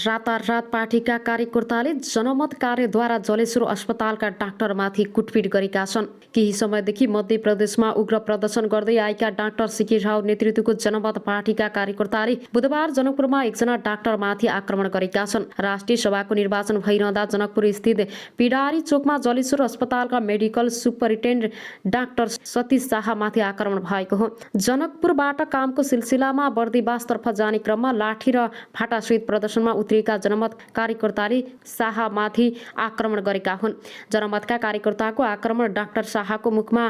रातारात पार्टीका कार्यकर्ताले जनमत कार्यद्वारा जलेश्वर अस्पतालका डाक्टरमाथि कुटपिट गरेका छन्। केही समयदेखि मध्य प्रदेशमा उग्र प्रदर्शन गर्दै आएका डाक्टर सिके राव नेतृत्वको जनमत पार्टीका कार्यकर्ताले बुधबार जनकपुरमा एकजना डाक्टरमाथि आक्रमण गरेका छन्। राष्ट्रिय सभाको निर्वाचन भइरहँदा जनकपुर स्थित पिडारी चोकमा जलेश्वर अस्पतालका मेडिकल सुपरिन्टेन्डेन्ट डाक्टर सतीश शाहमाथि आक्रमण भएको हो। जनकपुरबाट कामको सिलसिलामा बर्दिवासतर्फ जाने क्रममा लाठी र फाटासहित प्रदर्शनमा उत्रिएका जनमत कार्यकर्ताले शाहमाथि आक्रमण गरेका हुन्। जनमतका कार्यकर्ताको आक्रमण डाक्टर शाहको मुखमा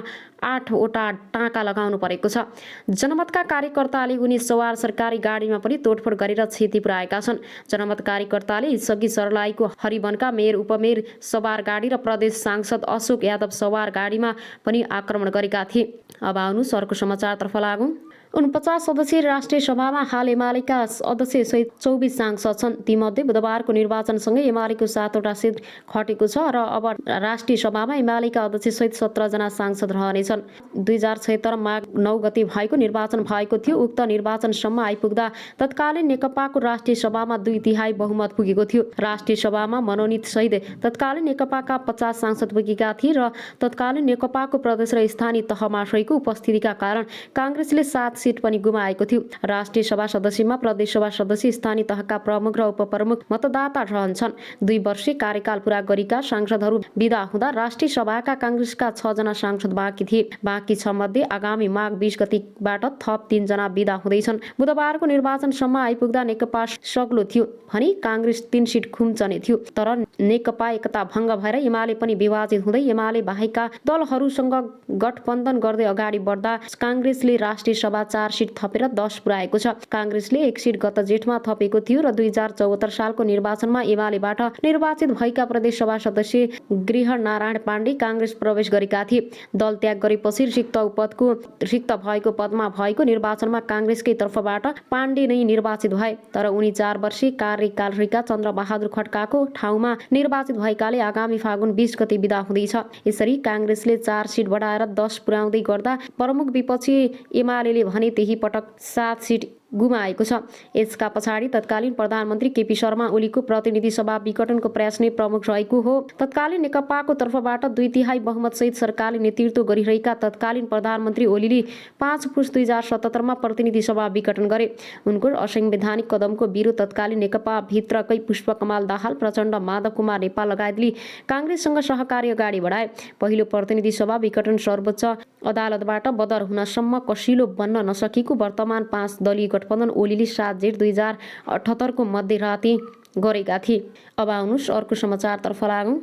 8वटा टाँका लगाउनु परेको छ। जनमतका कार्यकर्ताले उनी सवार सरकारी गाडीमा पनि तोडफोड गरेर क्षति पुर्याएका छन्। जनमत कार्यकर्ताले सगी सर्लाहीको हरिवनका मेयर उपमेयर सवार गाडी र प्रदेश सांसद अशोक यादव सवार गाडीमा पनि आक्रमण गरेका थिए। अब आउनुहोस् अर्को समाचारतर्फ लागौँ। 49 सदस्यीय राष्ट्रिय सभामा हाल एमालेका अध्यक्ष सहित 24 सांसद छन्। तीमध्ये बुधबारको निर्वाचनसँगै एमालेको 7वटा सिट खटेको छ र अब राष्ट्रिय सभामा एमालेका अध्यक्ष सहित 17 जना सांसद रहनेछन्। 2076 माघ 9 गते भएको निर्वाचन भएको थियो। उक्त निर्वाचनसम्म आइपुग्दा तत्कालीन नेकपाको राष्ट्रिय सभामा 2/3 बहुमत पुगेको थियो। राष्ट्रिय सभामा मनोनित सहित तत्कालीन नेकपाका 50 सांसद पुगेका थिए र तत्कालीन नेकपाको प्रदेश र स्थानीय तहमा रहेको उपस्थितिका कारण काङ्ग्रेसले 7 सिट पनि गुमाएको थियो। राष्ट्रिय सभा सदस्यमा प्रदेश सभा सदस्य, स्थानीय तहका प्रमुख र उपप्रमुख मतदाता रहन्छन्। 2 वर्षीय कार्यकाल पूरा गरेका सांसदहरू विदा हुँदा राष्ट्रिय सभाका काङ्ग्रेसका 6 जना सांसद बाँकी थिए। बाँकी 6 मध्ये आगामी माघ 20 गतिबाट थप 3 जना विदा हुँदैछन्। बुधबारको निर्वाचनसम्म आइपुग्दा नेकपा सग्लो थियो भने काङ्ग्रेस 3 सिट खुम्चने थियो। तर नेकपा एकता भङ्ग भएर एमाले पनि विभाजित हुँदै एमाले बाहेकका दलहरूसँग गठबन्धन गर्दै अगाडि बढ्दा काङ्ग्रेसले राष्ट्रिय सभा 4 सिट थपेर 10 पुर्याएको छ। काङ्ग्रेसले 1 सिट गत जेठमा थपेको थियो र 2074 सालको निर्वाचनमा एमालेबाट निर्वाचित भएका प्रदेश सभा सदस्य गृह नारायण पाण्डे काङ्ग्रेस प्रवेश गरेका थिए। दल त्याग गरेपछि रिक्त भएको पदमा भएको निर्वाचनमा काङ्ग्रेसकै तर्फबाट पाण्डे नै निर्वाचित भए। तर उनी 4 वर्षीय कार्यकाल रहेका चन्द्रबहादुर खड्काको ठाउँमा निर्वाचित भएकाले आगामी फागुन 20 गते विदा हुँदैछ। यसरी काङ्ग्रेसले 4 सिट बढाएर 10 पुर्याउँदै गर्दा प्रमुख विपक्षी एमालेले भने त्यही पटक 7 सिट गुमाएको छ। यसका पछाडि तत्कालीन प्रधानमन्त्री केपी शर्मा ओलीको प्रतिनिधि सभा विघटनको प्रयास नै प्रमुख रहेको हो। तत्कालीन नेकपाको तर्फबाट 2/3 बहुमत सहित सरकारले नेतृत्व गरिरहेका तत्कालीन प्रधानमन्त्री ओलीले 5 पुस 2077 मा प्रतिनिधि सभा विघटन गरे। उनको असंवैधानिक कदमको विरोध तत्कालीन नेकपा भित्रकै पुष्पकमल दाहाल, प्रचण्ड, माधव कुमार नेपाल लगायतले काङ्ग्रेससँग सहकार्य अगाडि बढाए। पहिलो प्रतिनिधि सभा विघटन सर्वोच्च अदालतबाट बदर हुनसम्म कसिलो बन्न नसकेको वर्तमान 5 दलीय गठबन्धन ओलीले 7 जेठ 2078 को मध्यराति गरेका थिए। अब आउनुहोस् अर्को समाचारतर्फ लागौँ।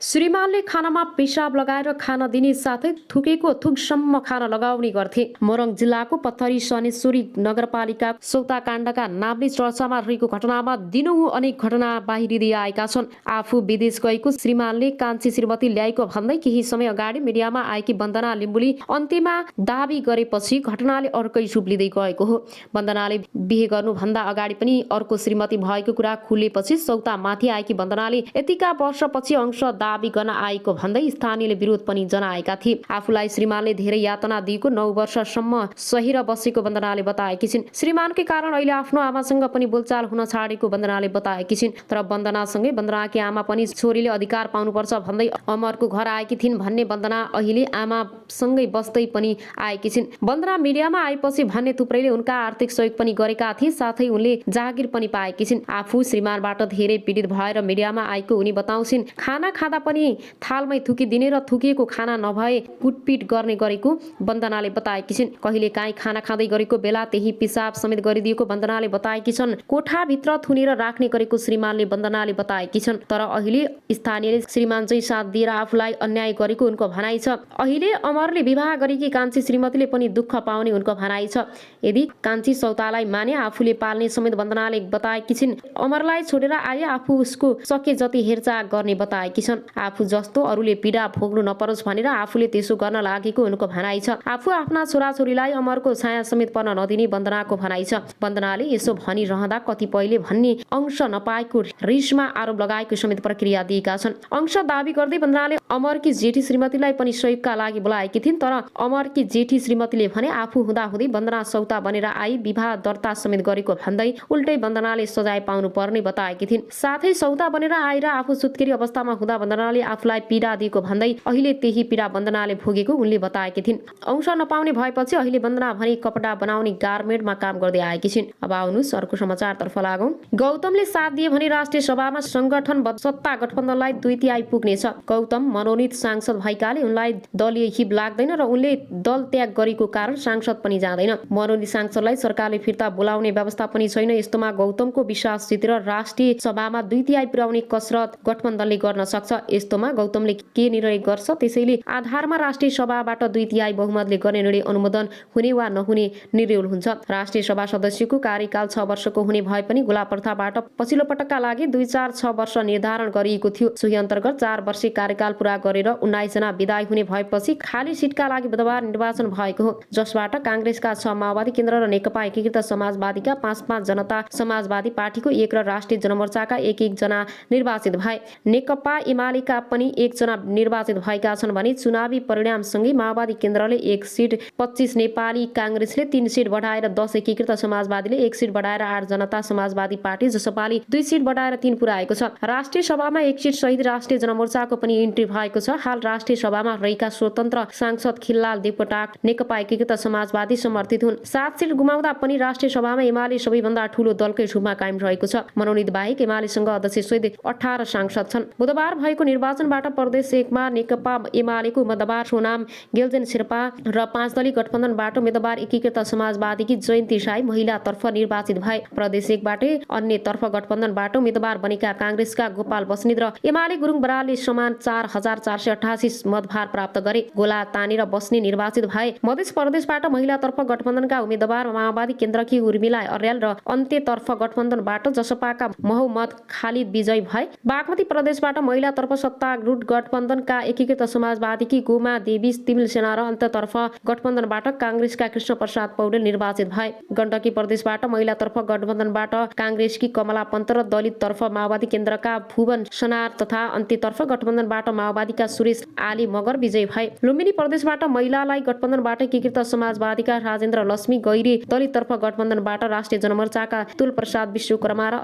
श्रीमानले खानामा पेशाब लगाएर खान दिने साथै थुकेको थुकसम्म खान लगाउने गर्थे। मोरङ जिल्लाको पत्थरी शनेश्वरी नगरपालिका सौताकाण्डका नामले चर्चामा रहेको घटनामा दिनहुँ अनेक घटना बाहिरिँदै आएका छन्। आफू विदेश गएको श्रीमानले कान्छी श्रीमती ल्याएको भन्दै केही समय अगाडि मिडियामा आएकी वन्दना लिम्बुले अन्त्यमा दाबी गरेपछि घटनाले अर्कै रूप लिँदै गएको हो। वन्दनाले बिहे गर्नुभन्दा अगाडि पनि अर्को श्रीमती भएको कुरा खुलेपछि सौतामाथि आएकी वन्दनाले यतिका वर्षपछि अंश दाबी गर्न आएको भन्दै स्थानीयले विरोध पनि जनाएका थिए। आफूलाई श्रीमानले धेरै यातना दिएको 9 वर्षसम्म सहेर बसेको वन्दनाले बताएकी छिन्। श्रीमानकै कारण अहिले आफ्नो आमासँग पनि बोलचाल हुन छाडेको वन्दनाले बताएकी छिन्। तर वन्दनासँगै वन्दनाकी आमा पनि छोरीले अधिकार पाउनुपर्छ भन्दै अमरको घर आएकी थिइन् भन्ने वन्दना अहिले आमासँगै बस्दै पनि आएकी छिन्। वन्दना मिडियामा आएपछि भन्ने थुप्रैले उनका आर्थिक सहयोग पनि गरेका थिए, साथै उनले जागिर पनि पाएकी छिन्। आफू श्रीमानबाट धेरै पीडित भएर मिडियामा आएको उनी बताउँछिन्। खाना खाँदा पनि थालमै थुकिदिने र थुकिएको खाना नभए कुटपिट गर्ने गरेको वन्दनाले बताएकी छिन्। कहिले काहीँ खाना खाँदै गरेको बेला त्यही पिसाब समेत गरिदिएको वन्दनाले बताएकी छन्। कोठाभित्र थुनेर राख्ने गरेको श्रीमानले वन्दनाले बताएकी छन्। तर अहिले स्थानीयले श्रीमान चाहिँ साथ दिएर आफूलाई अन्याय गरेको उनको भनाइ छ। अहिले अमरले विवाह गरेकी कान्छी श्रीमतीले पनि दुःख पाउने उनको भनाइ छ। यदि कान्छी सौतालाई माने आफूले पाल्ने समेत वन्दनाले बताएकी छिन्। अमरलाई छोडेर आए आफू उसको सके जति हेरचाह गर्ने बताएकी छन्। आफू जस्तो अरूले पीडा भोग्नु नपरोस् भनेर आफूले त्यसो गर्न लागेको उनको भनाइ छ। आफू आफ्ना छोराछोरीलाई अमरको छाया समेत पर्न नदिने वन्दनाको भनाइ छ। वन्दनाले यसो भनिरहँदा कतिपयले भन्ने अंश नपाएको रिसमा आरोप लगाएको समेत प्रक्रिया दिएका छन्। अंश दाबी गर्दै वन्दनाले अमरकी जेठी श्रीमतीलाई पनि सहयोगका लागि बोलाएकी थिइन्, तर अमरकी जेठी श्रीमतीले भने आफू हुँदाहुँदै वन्दना सौता बनेर आई विवाह दर्ता समेत गरेको भन्दै उल्टै वन्दनाले सजाय पाउनु पर्ने बताएकी थिइन्। साथै सौता बनेर आएर आफू सुत्केरी अवस्थामा हुँदा वन्दनाले आफूलाई पीडा दिएको भन्दै अहिले त्यही पीडा वन्दनाले भोगेको उनले बताएकी थिइन्। अंश नपाउने भएपछि अहिले वन्दना भने कपडा बनाउने गार्मेन्टमा काम गर्दै आएकी छिन्। अब आउनुहोस् अर्को समाचारतर्फ लागौं। गौतमले साथ दिए भने राष्ट्रिय सभामा संगठन सत्ता गठबन्धनलाई 2/3 पुग्नेछ। गौतम मनोनित सांसद भएकाले उनलाई दलीय हिब लाग्दैन र उनले दल त्याग गरेको कारण सांसद पनि जाँदैन। मनोनित सांसदलाई सरकारले फिर्ता बोलाउने व्यवस्था पनि छैन। यस्तोमा गौतमको विश्वास जितेर राष्ट्रिय सभामा 2/3 पुर्याउने कसरत गठबन्धनले गर्न सक्छ। यस्तोमा गौतमले के निर्णय गर्छ त्यसैले आधारमा राष्ट्रिय सभाबाट 2/3 बहुमतले गर्ने निर्णय अनुमोदन हुने वा नहुने निर्णय हुन्छ। राष्ट्रिय सभा सदस्यको कार्यकाल 6 वर्षको हुने भए पनि गोला प्रथाबाट पछिल्लो पटकका लागि 2-4-6 वर्ष निर्धारण गरिएको थियो। सोही अन्तर्गत 4 वर्षीय कार्यकाल पूरा गरेर 19 जना विदाय हुने भएपछि खाली सिटका लागि बुधबार निर्वाचन भएको हो, जसबाट कांग्रेसका 6, माओवादी केन्द्र र नेकपा एकीकृत समाजवादीका 5-5, जनता समाजवादी पार्टीको 1 र राष्ट्रिय जनमोर्चाका 1-1 जना निर्वाचित भए। नेकपा एमालेका पनि 1 जना निर्वाचित भएका छन् भने चुनावी परिणामसँगै माओवादी केन्द्रले 1 सिट, 25, नेपाली कांग्रेसले 3 सिट बढाएर 10, एकीकृत समाजवादीले 1 सिट बढाएर 8, जनता समाजवादी पार्टी जसपाले 2 सिट बढाएर 3 पुर्याएको छ। राष्ट्रिय सभामा 1 सिट सहित राष्ट्रिय जनमोर्चाको पनि इन्ट्री भएको छ। हाल राष्ट्रिय सभामा रहेका स्वतन्त्र सांसद खिललाल देवकोटा नेकपा एकीकृत समाजवादी समर्थित हुन्। 7 सिट गुमाउँदा पनि राष्ट्रिय सभामा एमाले सबैभन्दा ठूलो दलकै रूपमा कायम रहेको छ। मनोनित बाहेक एमालेसँग अध्यक्ष सहित 18 सांसद छन्। बुधबार भएको निर्वाचनबाट प्रदेश 1 मा नेकपा एमालेको उम्मेदवार सोनाम गेल्जेन शेर्पा र 5 दलीय गठबन्धनबाट उम्मेदवार एकीकृत समाजवादीकी जयन्ती साई महिलातर्फ निर्वाचित भए। प्रदेश 1 बाटै अन्यतर्फ गठबन्धनबाट उम्मेदवार बनेका कांग्रेसका गोपाल बस्नेत र एमाले गुरुङ बरालले समान 4488 मतभार प्राप्त गरे। गोला तानेर बस्ने निर्वाचित भए। मध्य प्रदेशबाट महिलातर्फ गठबन्धनका उम्मेदवार माओवादी केन्द्रकी उर्मिला अर्याल र अन्त्यतर्फ गठबन्धनबाट जसपाका मोहम्मद खालिद विजयी भए। बागमती प्रदेशबाट महिलातर्फ सत्तारूढ गठबन्धनका एकीकृत समाजवादीकी गोमा देवी तिमिल सेना र अन्त्यतर्फ गठबन्धनबाट कांग्रेसका कृष्ण प्रसाद पौडेल निर्वाचित भए। गण्डकी प्रदेशबाट महिलातर्फ गठबन्धनबाट कांग्रेसकी कमला पन्त र दलिततर्फ माओवादी केन्द्रका भुवन सनार तथा अन्त्यतर्फ गठबन्धनबाट माओवादीका सुरेश आली मगर विजयी भए। लुम्बिनी प्रदेशबाट महिलालाई गठबन्धनबाट एकीकृत समाजवादीका राजेन्द्र लक्ष्मी गैरी, दलिततर्फ गठबन्धनबाट राष्ट्रिय जनमोर्चाका तुल प्रसाद विश्वकर्मा र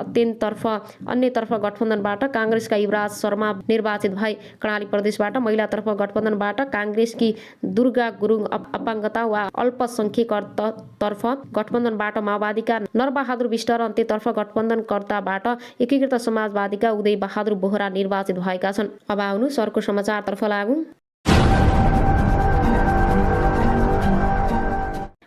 अन्यतर्फ गठबन्धनबाट कांग्रेसका युवराज शर्मा निर्वाचित भए। कर्णाली प्रदेशबाट महिलातर्फ गठबन्धनबाट कांग्रेसकी दुर्गा गुरुङ अपाङ्गता वा अल्पसंख्यकतर्फ गठबन्धनबाट माओवादीका नरबहादुर विष्ट र अन्त्यतर्फ गठबन्धनकर्ताबाट एकीकृत समाजवादीका उदय बहादुर बोहरा निर्वाचित भएका छन्। अब आउनुहोस् अर्को समाचारतर्फ लागौं।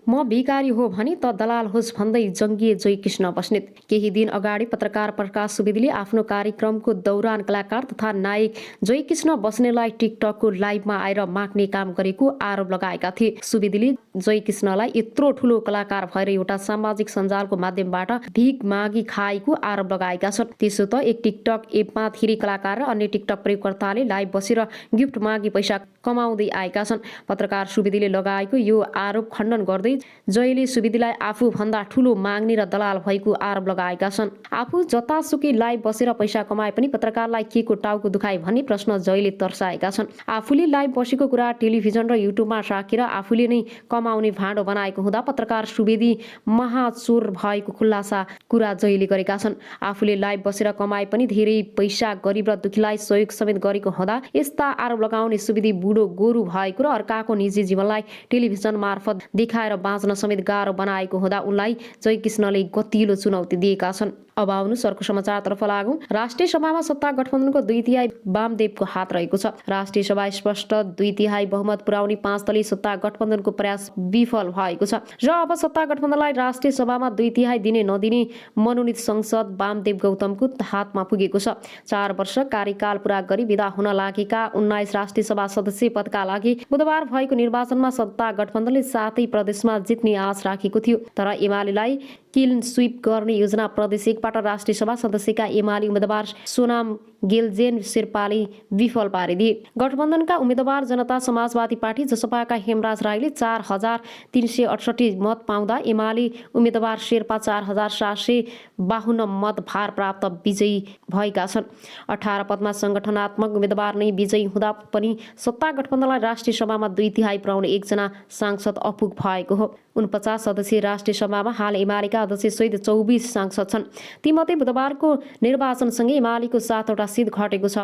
म भिकारी हो भने त दलाल होस् भन्दै जङ्गिए जयकृष्ण बस्नेत। केही दिन अगाडि पत्रकार प्रकाश सुवेदीले आफ्नो कार्यक्रमको दौरान कलाकार तथा नायक जयकृष्ण बस्नेतलाई टिकटकको लाइभमा आएर माग्ने काम गरेको आरोप लगाएका थिए। सुवेदीले जयकृष्णलाई यत्रो ठूलो कलाकार भएर एउटा सामाजिक सञ्जालको माध्यमबाट भिख मागी खाएको आरोप लगाएका छन्। त्यसो त एक टिकटक एपमा धेरै कलाकार र अन्य टिकटक प्रयोगकर्ताले लाइभ बसेर गिफ्ट मागी पैसा कमाउँदै आएका छन्। पत्रकार सुवेदीले लगाएको यो आरोप खण्डन गर्दै जयले सुवेदीलाई आफू भन्दा ठूलो माग्ने र दलाल भएको आरोप लगाएका छन्। आफू जतासुकै लाइभ बसेर पैसा कमाए पनि पत्रकारलाई के को टाउको दुखाए भन्ने प्रश्न जयले तर्साएका छन्। आफूले लाइभ बसेको कुरा टेलिभिजन र युट्युबमा राखेर आफूले नै कमाउने भाँडो बनाएको हुँदा पत्रकार सुवेदी महाचोर भएको खुलासा कुरा जयले गरेका छन्। आफूले लाइभ बसेर कमाए पनि धेरै पैसा गरिब र दुखीलाई सहयोग समेत गरेको हुँदा यस्ता आरोप लगाउने सुवेदी बुढो गोरु भएको र अर्काको निजी जीवनलाई टेलिभिजन मार्फत देखाएर बाँच्न समेत गाह्रो बनाएको हुँदा उनलाई जयकृष्णले गतिलो चुनौती दिएका छन्। अब आउनुहोस् अर्को समाचारतर्फ लागौं। राष्ट्रिय सभामा सत्ता गठबन्धनको 2/3 वामदेवको हात रहेको छ। राष्ट्रिय सभा स्पष्ट 2/3 बहुमत पुर्याउने 5 दलीय सत्ता गठबन्धनको प्रयास विफल भएको छ र अब सत्ता गठबन्धनलाई राष्ट्रिय सभामा 2/3 दिने नदिने मनोनित संसद वामदेव गौतमको हातमा पुगेको छ। 4 वर्ष कार्यकाल पूरा गरी विदा हुन लागेका 19 राष्ट्रिय सभा सदस्य पदका लागि बुधबार भएको निर्वाचनमा सत्ता गठबन्धनले 7 प्रदेशमा जित्ने आश राखेको थियो, तर एमालेलाई किल स्विप गर्ने योजना प्रदेश 1बाट राष्ट्रिय सभा सदस्यका एमाले उम्मेदवार सोनाम गेलजेन शेर्पाले विफल पारिदिए। गठबन्धनका उम्मेदवार जनता समाजवादी पार्टी जसपाका हेमराज राईले 4,368 मत पाउँदा एमाले उम्मेदवार शेर्पा 4,752 मत भार प्राप्त विजयी भएका छन्। 18 पदमा संगठनात्मक उम्मेदवार नै विजयी हुँदा पनि सत्ता गठबन्धनलाई राष्ट्रिय सभामा 2/3 पुर्याउने एकजना सांसद अपुग भएको हो। 49 सदस्यीय राष्ट्रिय सभामा हाल एमालेका अध्यक्ष सहित 24 सांसद छन्। तीमध्ये बुधबारको निर्वाचनसँगै एमालेको 7वटा सिट घटेको छ।